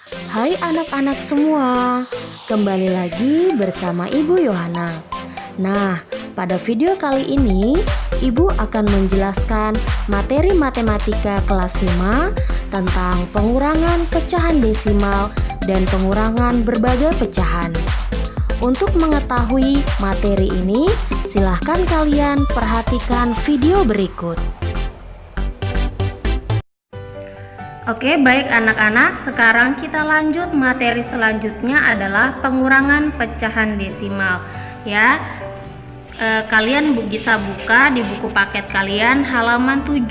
Hai anak-anak semua, kembali lagi bersama Ibu Yohana. Nah, pada video kali ini Ibu akan menjelaskan materi matematika kelas 5 tentang pengurangan pecahan desimal dan pengurangan berbagai pecahan. Untuk mengetahui materi ini, silahkan kalian perhatikan video berikut. Oke, baik anak-anak, sekarang kita lanjut. Materi selanjutnya adalah pengurangan pecahan desimal. Ya, kalian bisa buka di buku paket kalian halaman 7.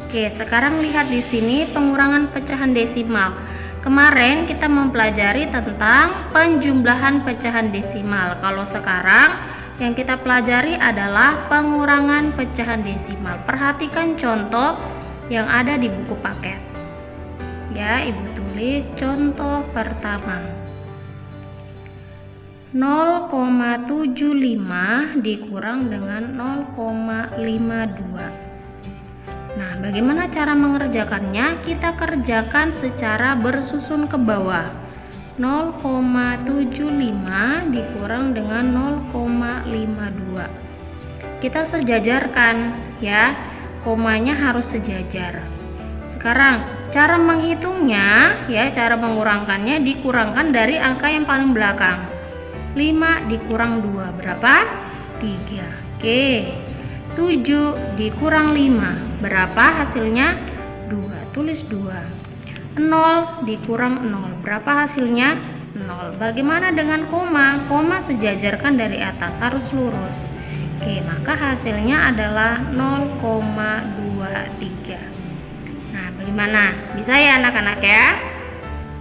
Oke, sekarang lihat di sini pengurangan pecahan desimal. Kemarin kita mempelajari tentang penjumlahan pecahan desimal. Kalau sekarang yang kita pelajari adalah pengurangan pecahan desimal. Perhatikan contoh yang ada di buku paket. Ya, Ibu tulis contoh pertama. 0,75 dikurang dengan 0,52. Nah, bagaimana cara mengerjakannya? Kita kerjakan secara bersusun ke bawah. 0,75 dikurang dengan 0,52. Kita sejajarkan ya. Komanya harus sejajar. Sekarang cara menghitungnya ya, cara mengurangkannya dikurangkan dari angka yang paling belakang. 5 dikurang 2 berapa? 3. Oke. 7 dikurang 5 berapa hasilnya? 2. Tulis 2. 0 dikurang 0 berapa hasilnya? 0. Bagaimana dengan koma? Koma sejajarkan dari atas, harus lurus. Oke, maka hasilnya adalah 0,23. Nah, bagaimana? Bisa ya anak-anak ya?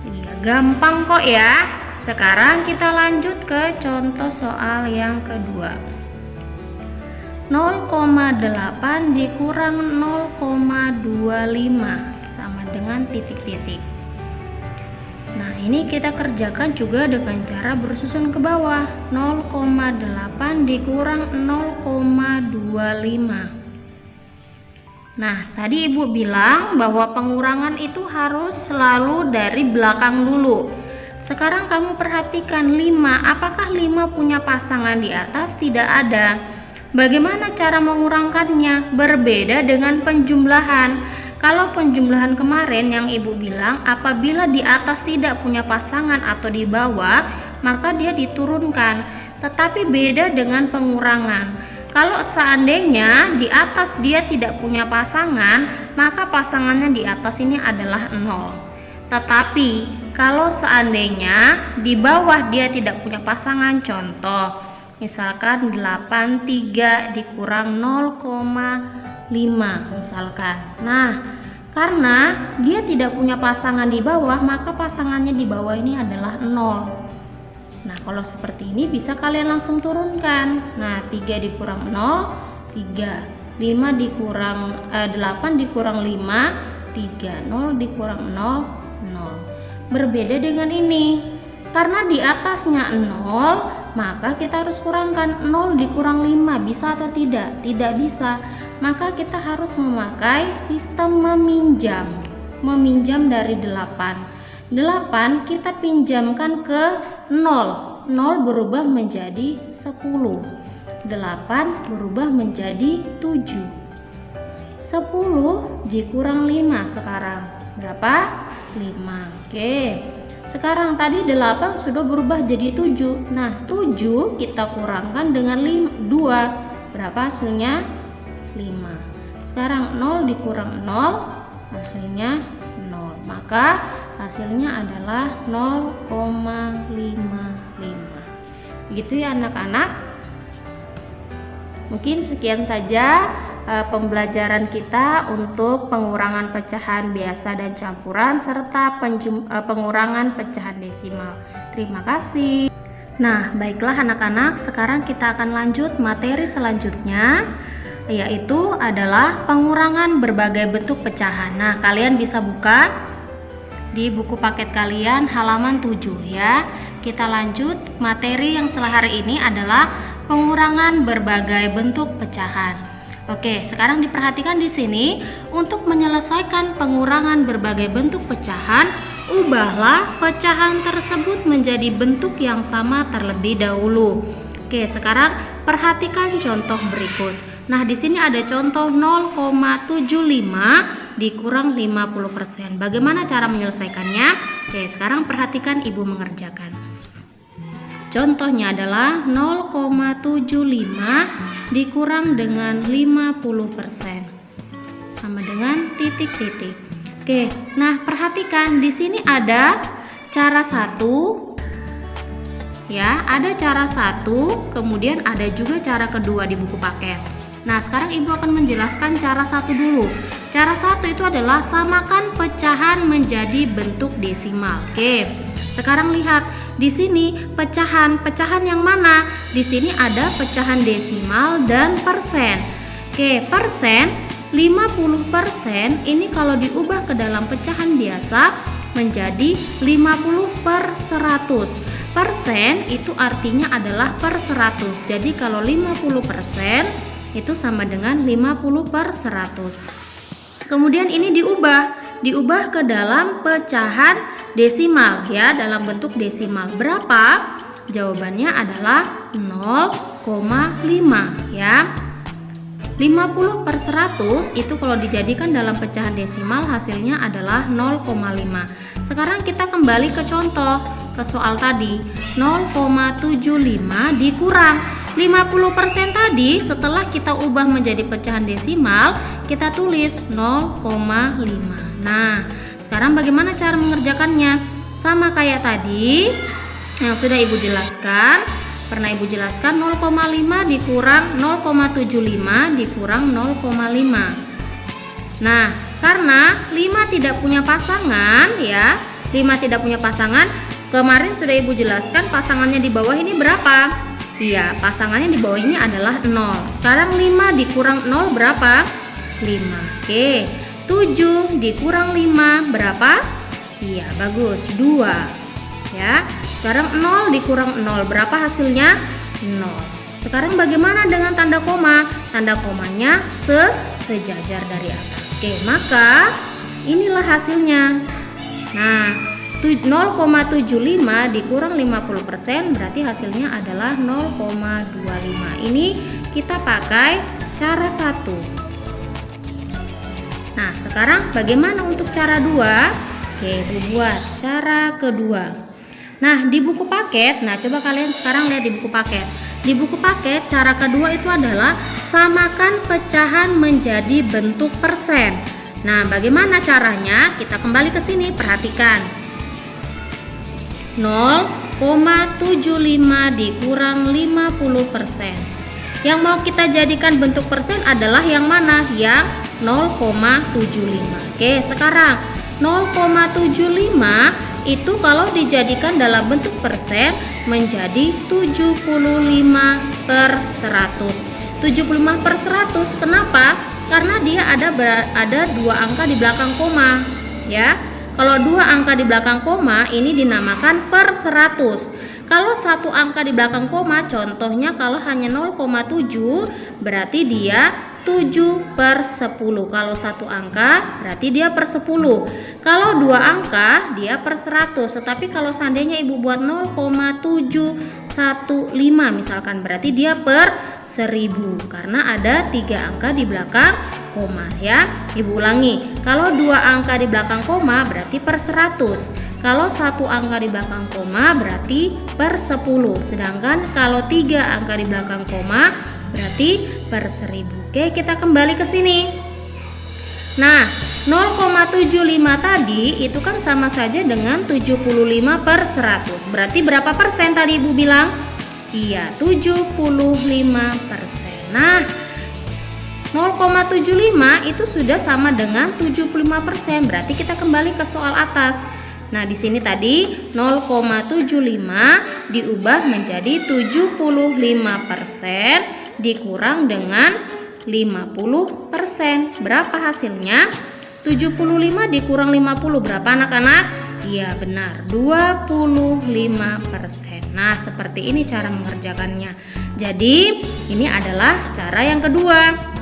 Iya, gampang kok ya. Sekarang kita lanjut ke contoh soal yang kedua. 0,8 dikurang 0,25 sama dengan titik-titik. Nah, ini kita kerjakan juga dengan cara bersusun ke bawah. 0,8 dikurang 0,25. Nah, tadi Ibu bilang bahwa pengurangan itu harus selalu dari belakang dulu. Sekarang kamu perhatikan 5. Apakah 5 punya pasangan di atas? Tidak ada. Bagaimana cara mengurangkannya? Berbeda dengan penjumlahan. Kalau penjumlahan kemarin yang Ibu bilang, apabila di atas tidak punya pasangan atau di bawah, maka dia diturunkan. Tetapi beda dengan pengurangan. Kalau seandainya di atas dia tidak punya pasangan, maka pasangannya di atas ini adalah 0. Tetapi kalau seandainya di bawah dia tidak punya pasangan, contoh misalkan 83 dikurang 0,5 misalkan. Nah, karena dia tidak punya pasangan di bawah, maka pasangannya di bawah ini adalah 0. Nah, kalau seperti ini bisa kalian langsung turunkan. Nah, 3 dikurang 0, 3. 5 dikurang 8 dikurang 5, 3. 0 dikurang 0, 0. Berbeda dengan ini. Karena di atasnya 0, maka kita harus kurangkan. 0 dikurang 5 bisa atau tidak? Tidak bisa. Maka kita harus memakai sistem meminjam. Meminjam dari 8. 8 kita pinjamkan ke 0. 0 berubah menjadi 10. 8 berubah menjadi 7. 10 dikurang 5 sekarang. Berapa? 5. Oke. Sekarang tadi 8 sudah berubah jadi 7. Nah, 7 kita kurangkan dengan 2. Berapa hasilnya? 5. Sekarang 0 dikurang 0, hasilnya 0. Maka hasilnya adalah 0,55. Begitu ya anak-anak. Mungkin sekian saja pembelajaran kita untuk pengurangan pecahan biasa dan campuran serta pengurangan pecahan desimal. Terima kasih. Nah, baiklah anak-anak, sekarang kita akan lanjut materi selanjutnya, yaitu adalah pengurangan berbagai bentuk pecahan. Nah, kalian bisa buka di buku paket kalian halaman 7 ya. Kita lanjut. Materi yang setelah hari ini adalah pengurangan berbagai bentuk pecahan. Oke, sekarang diperhatikan di sini untuk menyelesaikan pengurangan berbagai bentuk pecahan, ubahlah pecahan tersebut menjadi bentuk yang sama terlebih dahulu. Oke, sekarang perhatikan contoh berikut. Nah, di sini ada contoh 0,75 dikurang 50%. Bagaimana cara menyelesaikannya? Oke, sekarang perhatikan ibu mengerjakan. Contohnya adalah 0,75 dikurang dengan 50%. Sama dengan titik-titik. Oke, nah perhatikan di sini ada cara satu. Ya, ada cara satu, kemudian ada juga cara kedua di buku paket. Nah, sekarang ibu akan menjelaskan cara satu dulu. Cara satu itu adalah samakan pecahan menjadi bentuk desimal. Oke, sekarang lihat di sini pecahan yang mana? Di sini ada pecahan desimal dan persen. Oke, persen 50% ini kalau diubah ke dalam pecahan biasa menjadi 50/100. Persen itu artinya adalah per 100. Jadi kalau 50% itu sama dengan 50/100. Kemudian ini diubah ke dalam pecahan desimal ya, dalam bentuk desimal. Berapa? Jawabannya adalah 0,5 ya. 50/100 itu kalau dijadikan dalam pecahan desimal hasilnya adalah 0,5. Sekarang kita kembali ke contoh, ke soal tadi. 0,75 dikurang 50% tadi, setelah kita ubah menjadi pecahan desimal, kita tulis 0,5. Nah, sekarang bagaimana cara mengerjakannya? Sama kayak tadi yang sudah ibu jelaskan. Pernah ibu jelaskan 0,5 dikurang 0,75 dikurang 0,5. Nah, karena 5 tidak punya pasangan ya, 5 tidak punya pasangan. Kemarin sudah ibu jelaskan pasangannya di bawah ini berapa? Iya, pasangannya di bawah ini adalah 0. Sekarang 5 dikurang 0 berapa? 5. Oke, 7 dikurang 5 berapa? Iya, bagus, 2. Ya, sekarang 0 dikurang 0 berapa hasilnya? 0. Sekarang bagaimana dengan tanda koma? Tanda komanya sejajar dari atas. Oke, maka inilah hasilnya. Nah, 0,75 dikurang 50% berarti hasilnya adalah 0,25. Ini kita pakai cara 1. Nah, sekarang bagaimana untuk cara 2? Oke, buat cara kedua. Nah, di buku paket, nah coba kalian sekarang lihat di buku paket. Di buku paket, cara kedua itu adalah samakan pecahan menjadi bentuk persen. Nah, bagaimana caranya? Kita kembali ke sini, perhatikan. 0,75 dikurang 50%. Yang mau kita jadikan bentuk persen adalah yang mana? Yang 0,75. Oke, sekarang 0,75 itu kalau dijadikan dalam bentuk persen menjadi 75/100. 75/100 kenapa? Karena dia ada dua angka di belakang koma ya. Kalau dua angka di belakang koma ini dinamakan per 100. Kalau satu angka di belakang koma, contohnya kalau hanya 0,7 berarti dia 7/10. Kalau satu angka berarti dia per 10. Kalau dua angka dia per 100. Tetapi kalau seandainya ibu buat 0,715 misalkan berarti dia per 1000 karena ada 3 angka di belakang koma ya. Ibu ulangi, kalau dua angka di belakang koma berarti per 100. Kalau satu angka di belakang koma berarti per 10. Sedangkan kalau 3 angka di belakang koma berarti per 1000. Oke, kita kembali ke sini. Nah, 0,75 tadi itu kan sama saja dengan 75/100. Berarti berapa persen tadi ibu bilang? Iya, 75%. Nah, 0,75 itu sudah sama dengan 75%. Berarti kita kembali ke soal atas. Nah, di sini tadi 0,75 diubah menjadi 75% dikurang dengan 50%. Berapa hasilnya? 75 dikurang 50 berapa anak-anak? Iya benar, 25%. Nah, seperti ini cara mengerjakannya. Jadi, ini adalah cara yang kedua.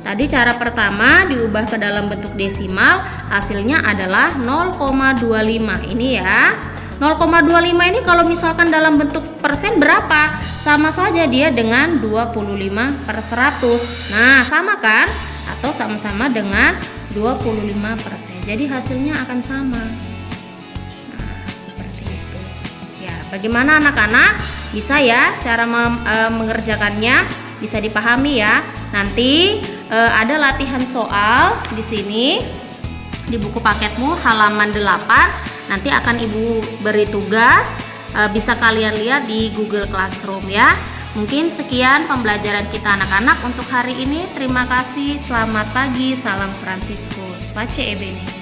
Tadi cara pertama diubah ke dalam bentuk desimal, hasilnya adalah 0,25. Ini ya. 0,25 ini kalau misalkan dalam bentuk persen berapa? Sama saja dia dengan 25/100. Nah, sama kan? Atau sama-sama dengan 25%. Jadi hasilnya akan sama. Nah, seperti itu. Ya, bagaimana anak-anak? Bisa ya cara mengerjakannya? Bisa dipahami ya. Nanti ada latihan soal di sini di buku paketmu halaman 8. Nanti akan Ibu beri tugas, bisa kalian lihat di Google Classroom ya. Mungkin sekian pembelajaran kita anak-anak untuk hari ini. Terima kasih, selamat pagi, salam Fransiskus. Pace Ebene.